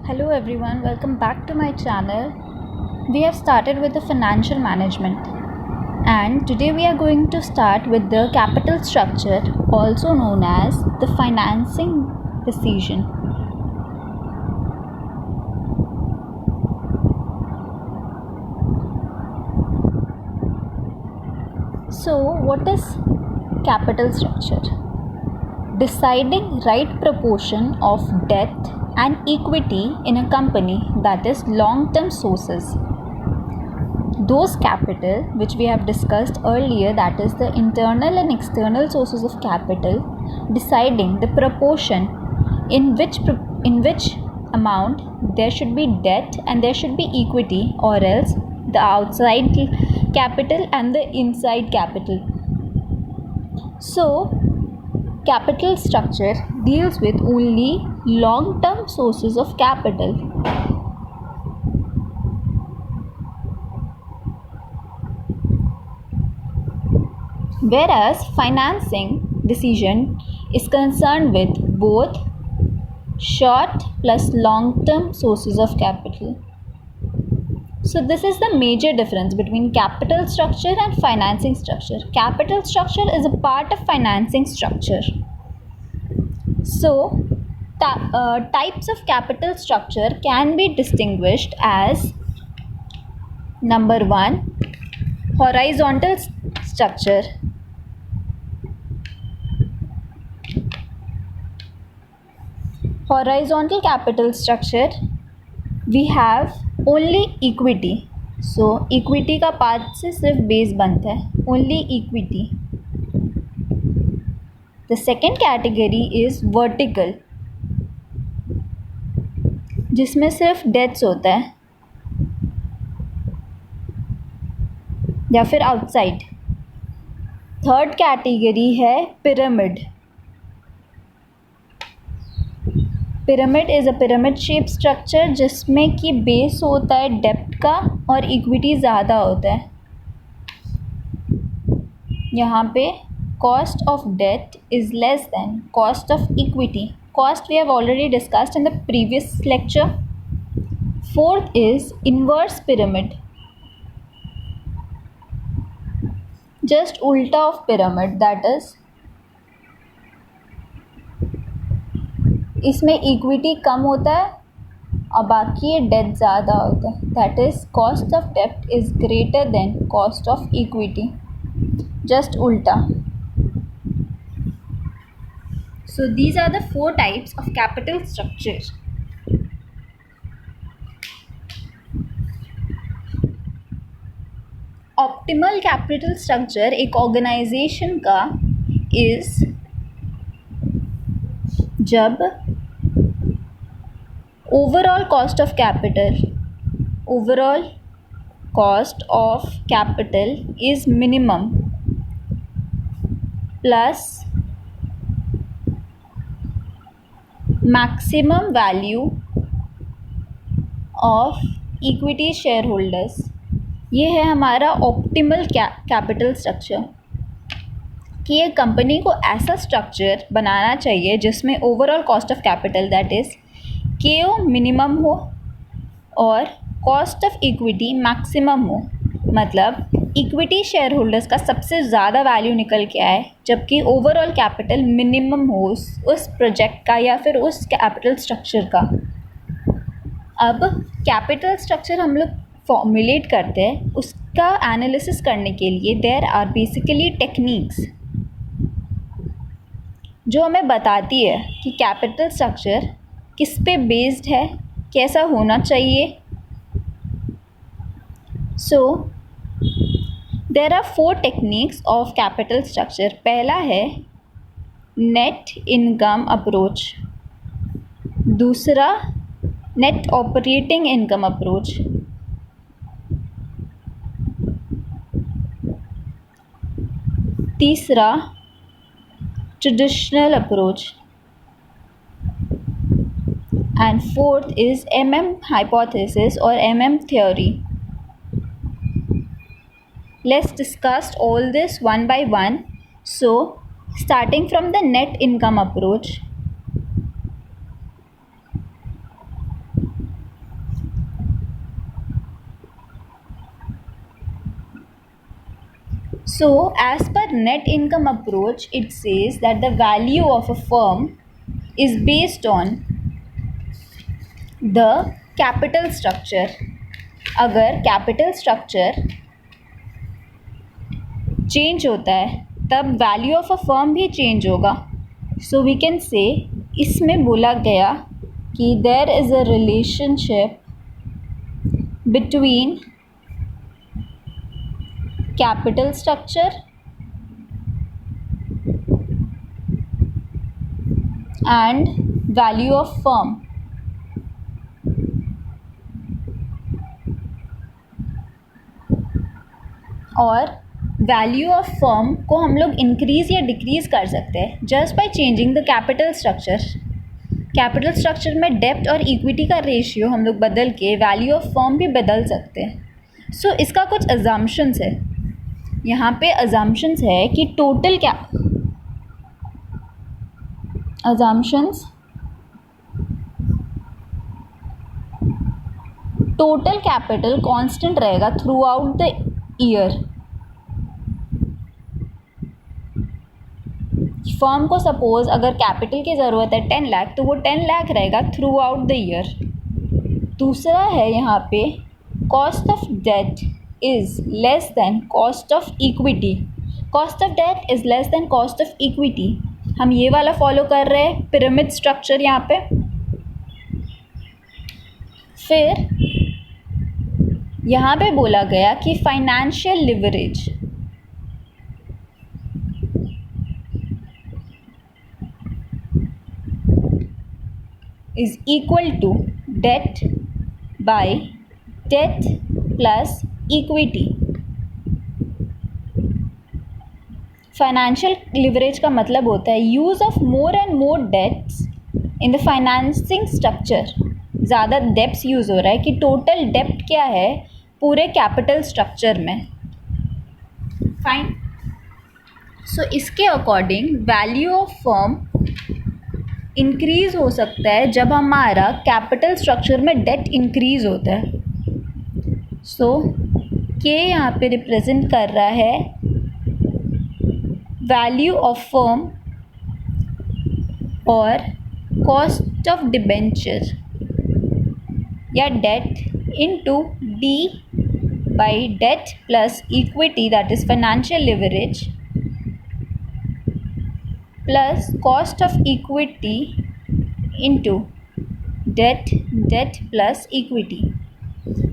Hello everyone, welcome back to my channel. We have started with the financial management and today we are going to start with the capital structure, also known as the financing decision. So what is capital structure? Deciding right proportion of debt and equity in a company, that is long-term sources. Those capital which we have discussed earlier, that is the internal and external sources of capital, deciding the proportion in which amount there should be debt and there should be equity, or else the outside capital and the inside capital. So capital structure deals with only long-term sources of capital. Whereas financing decision is concerned with both short plus long-term sources of capital. So this is the major difference between capital structure and financing structure. Capital structure is a part of financing structure. So types of capital structure can be distinguished as: number 1, horizontal structure. Horizontal capital structure, we have only equity. So equity का part से सिर्फ base बनता है, only equity. The second category is vertical, जिसमें सिर्फ dates होता है या फिर आउटसाइड. थर्ड कैटेगरी है pyramid. Pyramid is a pyramid shape structure जिसमें कि बेस होता है डेप्ट का और इक्विटी ज़्यादा होता है. यहाँ पे cost of debt is less than cost of equity. Cost we have already discussed in the previous lecture. Fourth is inverse pyramid, just ulta of pyramid, that is इसमें इक्विटी कम होता है और बाकी ये डेट ज़्यादा होता है. That is cost of debt is greater than cost of equity, just उल्टा. So these are the 4 types of capital structure. Optimal capital structure एक ऑर्गेनाइजेशन का is जब overall cost of capital is minimum plus maximum value of equity shareholders. ये है हमारा optimal capital structure, कि एक company को ऐसा स्ट्रक्चर बनाना चाहिए जिसमें overall cost of capital, that is KO minimum हो और कॉस्ट ऑफ इक्विटी मैक्सिमम हो. मतलब इक्विटी शेयर होल्डर्स का सबसे ज़्यादा वैल्यू निकल के आए, जबकि ओवरऑल कैपिटल मिनिमम हो उस प्रोजेक्ट का या फिर उस कैपिटल स्ट्रक्चर का. अब कैपिटल स्ट्रक्चर हम लोग फॉर्मुलेट करते हैं, उसका एनालिसिस करने के लिए देयर आर बेसिकली टेक्निक्स जो हमें बताती है कि कैपिटल स्ट्रक्चर किस पे बेस्ड है, कैसा होना चाहिए. So there are 4 techniques of capital structure. पहला है नेट इनकम अप्रोच, दूसरा नेट ऑपरेटिंग इनकम अप्रोच, तीसरा traditional approach, and fourth is MM hypothesis or MM theory. Let's discuss all this one by one. So starting from the net income approach, So as per net income approach, it says that the value of a firm is based on the capital structure. अगर capital structure change होता है तब value of a firm भी change होगा. So we can say इसमें बोला गया कि there is a relationship between capital structure and value of firm. और वैल्यू ऑफ फर्म को हम लोग इंक्रीज़ या डिक्रीज़ कर सकते हैं just by changing the capital structure. Capital structure में डेब्ट और इक्विटी का रेशियो हम लोग बदल के वैल्यू ऑफ फर्म भी बदल सकते हैं. सो इसका कुछ अजम्पशंस है. यहाँ पे अजम्पशंस है कि टोटल क्या अजम्पशंस टोटल कैपिटल कांस्टेंट रहेगा through out the year. Firm को सपोज अगर कैपिटल की ज़रूरत है 10 लाख तो वो 10 लाख रहेगा थ्रू आउट द ईयर. दूसरा है यहाँ पे cost of debt is less than cost of equity. Cost of debt is less than cost of equity. हम ये वाला फॉलो कर रहे हैं पिरामिड स्ट्रक्चर यहाँ पे. फिर यहाँ पे बोला गया कि financial leverage is equal to debt by debt plus equity. Financial leverage का मतलब होता है use of more and more debts in the financing structure. ज़्यादा डेप्स यूज़ हो रहा है कि टोटल डेप्ट क्या है पूरे कैपिटल स्ट्रक्चर में. फाइन. सो इसके according value of firm increase हो सकता है जब हमारा कैपिटल स्ट्रक्चर में डेट इंक्रीज़ होता है. सो के यहाँ पे रिप्रेजेंट कर रहा है वैल्यू ऑफ फर्म और कॉस्ट ऑफ डिबेंचर या debt into D by debt plus equity that is financial leverage plus cost of equity into debt plus equity.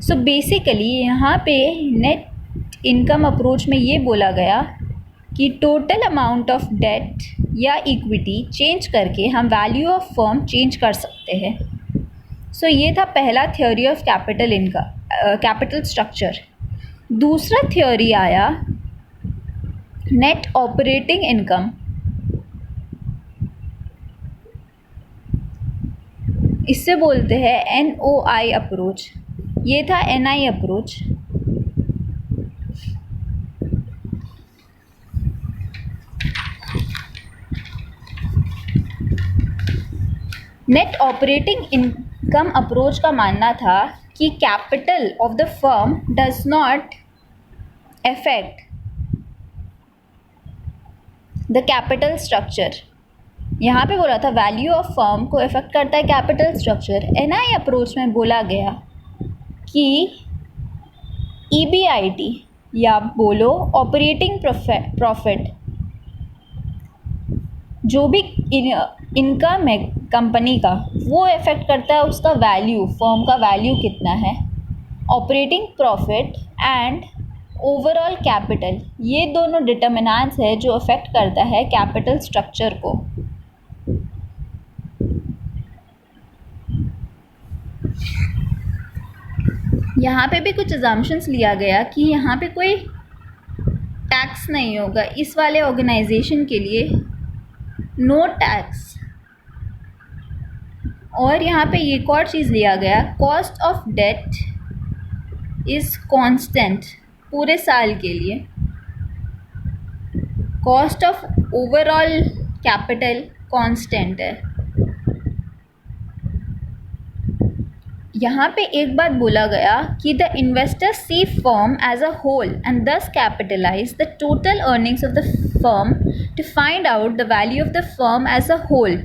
So basically यहाँ पे नेट इनकम अप्रोच में ये बोला गया कि टोटल अमाउंट ऑफ डेट या equity change करके हम वैल्यू ऑफ फर्म चेंज कर सकते हैं. सो ये था पहला थ्योरी ऑफ कैपिटल स्ट्रक्चर. दूसरा थ्योरी आया नेट ऑपरेटिंग इनकम. इससे बोलते हैं NOI अप्रोच. ये था NI approach. Net operating income approach का मानना था कि capital of the firm does not affect the capital structure. यहाँ पे बोला था वैल्यू ऑफ फर्म को इफेक्ट करता है कैपिटल स्ट्रक्चर. NI अप्रोच में बोला गया कि EBIT या बोलो ऑपरेटिंग प्रॉफिट जो भी इनकम है कंपनी का वो इफेक्ट करता है उसका वैल्यू, फर्म का वैल्यू कितना है. Operating profit and overall capital ये दोनों डिटर्मिनेंट्स है जो अफेक्ट करता है कैपिटल स्ट्रक्चर को. यहाँ पे भी कुछ अजम्पशंस लिया गया कि यहाँ पे कोई टैक्स नहीं होगा इस वाले ऑर्गेनाइजेशन के लिए, नो टैक्स. और यहाँ पे एक और चीज़ लिया गया cost of debt is constant पूरे साल के लिए. Cost of overall capital constant है. यहाँ पे एक बात बोला गया कि the investors see firm as a whole and thus capitalize the total earnings of the firm to find out the value of the firm as a whole.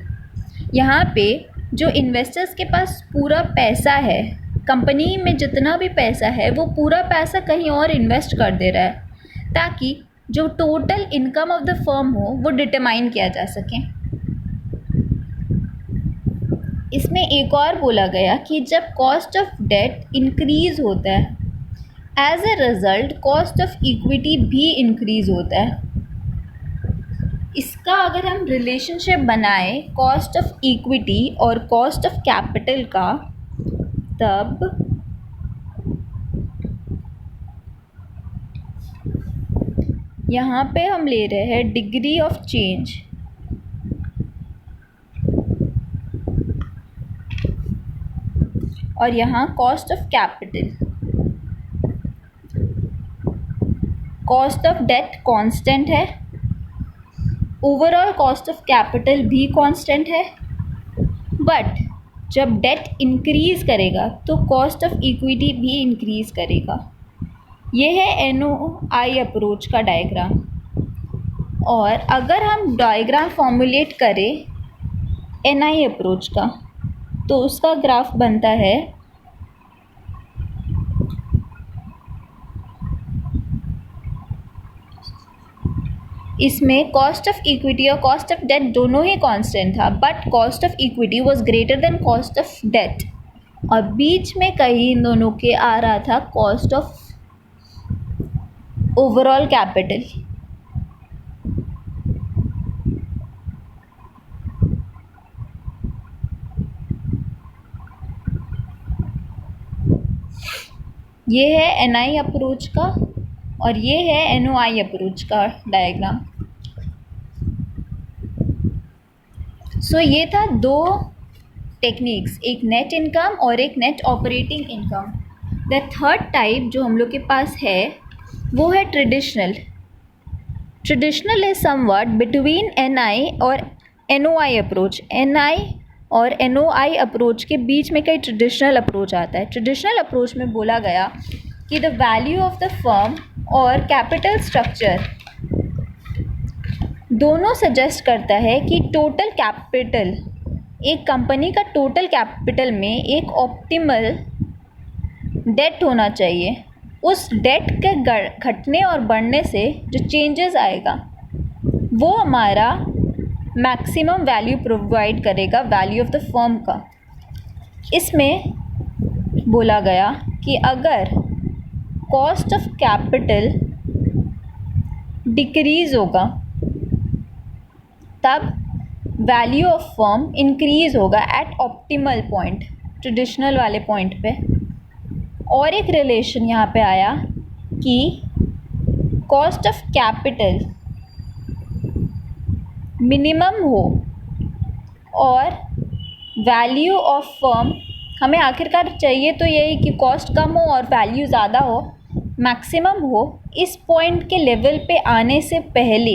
यहाँ पे जो इन्वेस्टर्स के पास पूरा पैसा है, कंपनी में जितना भी पैसा है वो पूरा पैसा कहीं और इन्वेस्ट कर दे रहा है ताकि जो total income of the firm हो वो डिटरमाइन किया जा सके। इसमें एक और बोला गया कि जब कॉस्ट ऑफ डेट इंक्रीज़ होता है, as a result cost of equity भी इंक्रीज़ होता है। इसका अगर हम रिलेशनशिप बनाएं कॉस्ट ऑफ इक्विटी और कॉस्ट ऑफ कैपिटल का, तब यहाँ पे हम ले रहे हैं डिग्री ऑफ चेंज, और यहाँ cost of capital. Cost of debt constant है, ओवरऑल कॉस्ट ऑफ कैपिटल भी कांस्टेंट है, बट जब डेट इंक्रीज़ करेगा तो कॉस्ट ऑफ इक्विटी भी इंक्रीज़ करेगा। ये है NOI अप्रोच का डायग्राम। और अगर हम डायग्राम फॉर्मुलेट करें NI अप्रोच का तो उसका ग्राफ बनता है इसमें कॉस्ट ऑफ इक्विटी और कॉस्ट ऑफ डेट दोनों ही कांस्टेंट था, but cost of equity was greater than cost of debt, और बीच में कहीं इन दोनों के आ रहा था कॉस्ट ऑफ ओवरऑल कैपिटल। ये है NI अप्रोच का और ये है NOI अप्रोच का डायग्राम। सो ये था दो टेक्निक्स, एक नेट इनकम और एक net operating income. The third type जो हम लोग के पास है वो है traditional. Traditional is somewhat between NI और NOI अप्रोच। NI और NOI अप्रोच के बीच में कई ट्रेडिशनल अप्रोच आता है। ट्रेडिशनल अप्रोच में बोला गया कि the value of the firm और कैपिटल स्ट्रक्चर दोनों सजेस्ट करता है कि टोटल कैपिटल, एक कंपनी का टोटल कैपिटल में एक ऑप्टिमल डेट होना चाहिए। उस डेट के घटने और बढ़ने से जो चेंजेस आएगा वो हमारा मैक्सिमम वैल्यू प्रोवाइड करेगा वैल्यू ऑफ द फर्म का। इसमें बोला गया कि अगर कॉस्ट ऑफ कैपिटल डिक्रीज़ होगा तब वैल्यू ऑफ फर्म इंक्रीज़ होगा एट ऑप्टिमल पॉइंट, ट्रेडिशनल वाले पॉइंट पे। और एक रिलेशन यहाँ पे आया कि कॉस्ट ऑफ कैपिटल मिनिमम हो और वैल्यू ऑफ फर्म, हमें आखिरकार चाहिए तो यही कि कॉस्ट कम हो और वैल्यू ज़्यादा हो, मैक्सिमम हो। इस पॉइंट के लेवल पे आने से पहले,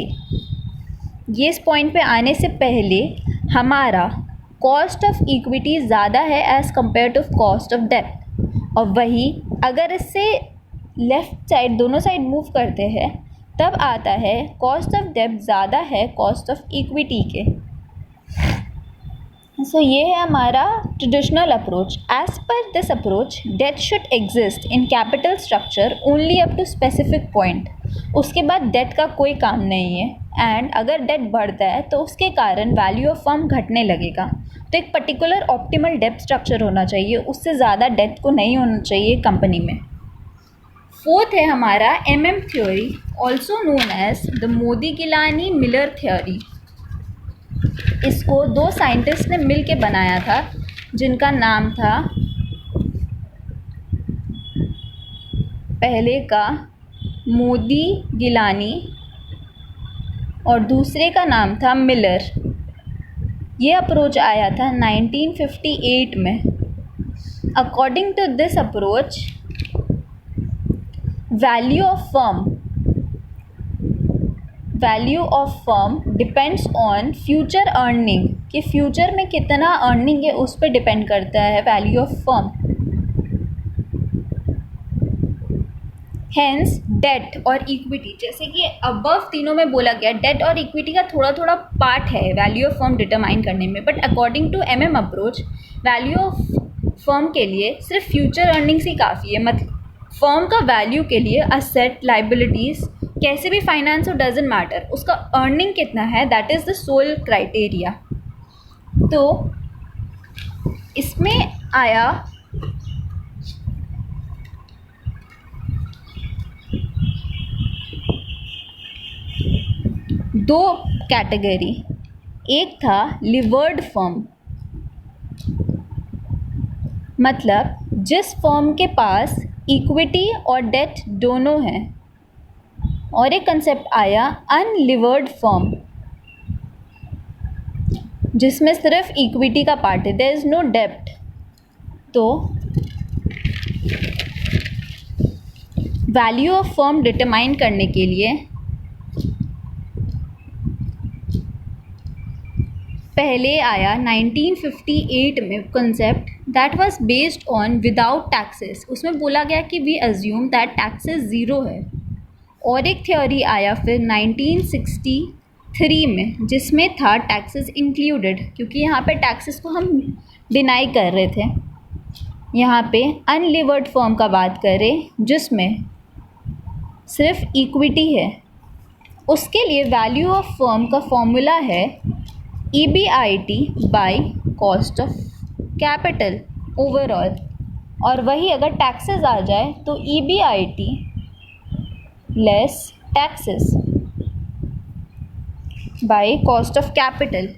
ये इस पॉइंट पे आने से पहले हमारा कॉस्ट ऑफ इक्विटी ज़्यादा है as compare to cost of debt. और वही अगर इससे लेफ़्ट साइड दोनों साइड मूव करते हैं तब आता है कॉस्ट ऑफ डेट ज़्यादा है कॉस्ट ऑफ इक्विटी के। सो ये है हमारा traditional approach. As per this approach debt should exist in capital structure only up to specific point. उसके बाद डेट का कोई काम नहीं है, एंड अगर डेट बढ़ता है तो उसके कारण वैल्यू ऑफ फर्म घटने लगेगा। तो एक पर्टिकुलर ऑप्टिमल डेट स्ट्रक्चर होना चाहिए, उससे ज़्यादा डेट को नहीं होना चाहिए कंपनी में। फोर्थ है हमारा theory, also known as the Modigliani Miller theory. इसको दो साइंटिस्ट ने मिल के बनाया था जिनका नाम था, पहले का मोदी-गिलानी और दूसरे का नाम था मिलर। ये अप्रोच आया था 1958 में। According to this approach value of firm depends on future earning, कि फ्यूचर में कितना अर्निंग है उस पर डिपेंड करता है value of firm. Hence debt और इक्विटी, जैसे कि अबव तीनों में बोला गया, डेट और इक्विटी का थोड़ा थोड़ा पार्ट है वैल्यू ऑफ फर्म डिटरमाइन करने में, but according to MM approach value of firm के लिए सिर्फ फ्यूचर अर्निंग्स ही काफ़ी है। मतलब फर्म का वैल्यू के लिए असेट लाइबिलिटीज़ कैसे भी फाइनेंस हो, डजेंट मैटर, उसका अर्निंग कितना है, that is the sole criteria. तो इसमें आया दो कैटेगरी, एक था लिवर्ड फर्म, मतलब जिस फर्म के पास इक्विटी और डेट दोनों हैं, और एक कंसेप्ट आया अनलिवर्ड फर्म जिसमें सिर्फ इक्विटी का पार्ट है, देयर इज़ नो डेब्ट। तो वैल्यू ऑफ फर्म डिटरमाइन करने के लिए पहले आया 1958 में concept that was based on without taxes. उसमें बोला गया कि we assume that taxes zero है। और एक थ्योरी आया फिर 1963 में जिसमें था टैक्सेस इंक्लूडेड, क्योंकि यहाँ पे टैक्सेस को हम डिनाई कर रहे थे। यहाँ पे अनलिवर्ड फर्म का बात करें जिसमें सिर्फ इक्विटी है, उसके लिए वैल्यू ऑफ फर्म का फॉर्मूला है EBIT by cost of capital overall, और वही अगर टैक्सेस आ जाए तो EBIT less taxes by cost of capital.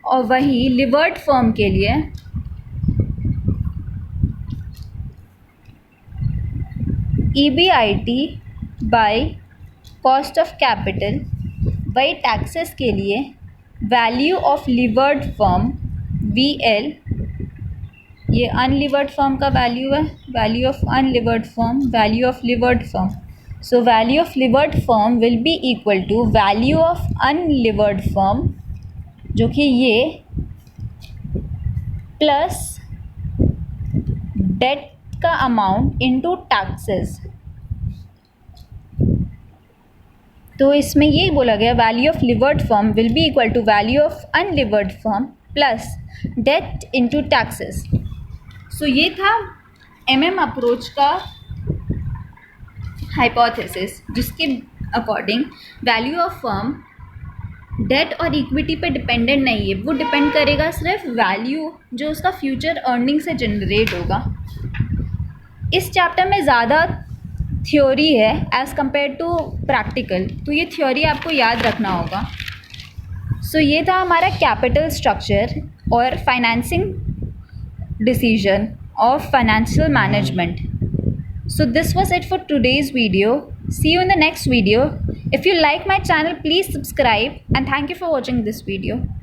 और वही लिवर्ड फर्म के लिए EBIT by cost of capital, वही टैक्सेस के लिए value of levered firm VL, ये अनलिवर्ड फर्म का वैल्यू है, value of unlevered firm, value of levered firm. So value of levered firm will be equal to value of unlevered firm, जो कि ये plus debt का amount into taxes. तो इसमें यही बोला गया value of levered firm will be equal to value of unlevered firm plus debt into taxes. So ये था एमएम अप्रोच का हाइपोथेसिस, जिसके according value of firm debt और इक्विटी पे डिपेंडेंट नहीं है, वो डिपेंड करेगा सिर्फ वैल्यू जो उसका फ्यूचर अर्निंग से जनरेट होगा। इस चैप्टर में ज़्यादा थ्योरी है एज़ कम्पेयर टू प्रैक्टिकल, तो ये थ्योरी आपको याद रखना होगा। सो ये था हमारा कैपिटल स्ट्रक्चर और financing decision of financial management. So this was it for today's video. See you in the next video. If you like my channel, please subscribe, and thank you for watching this video.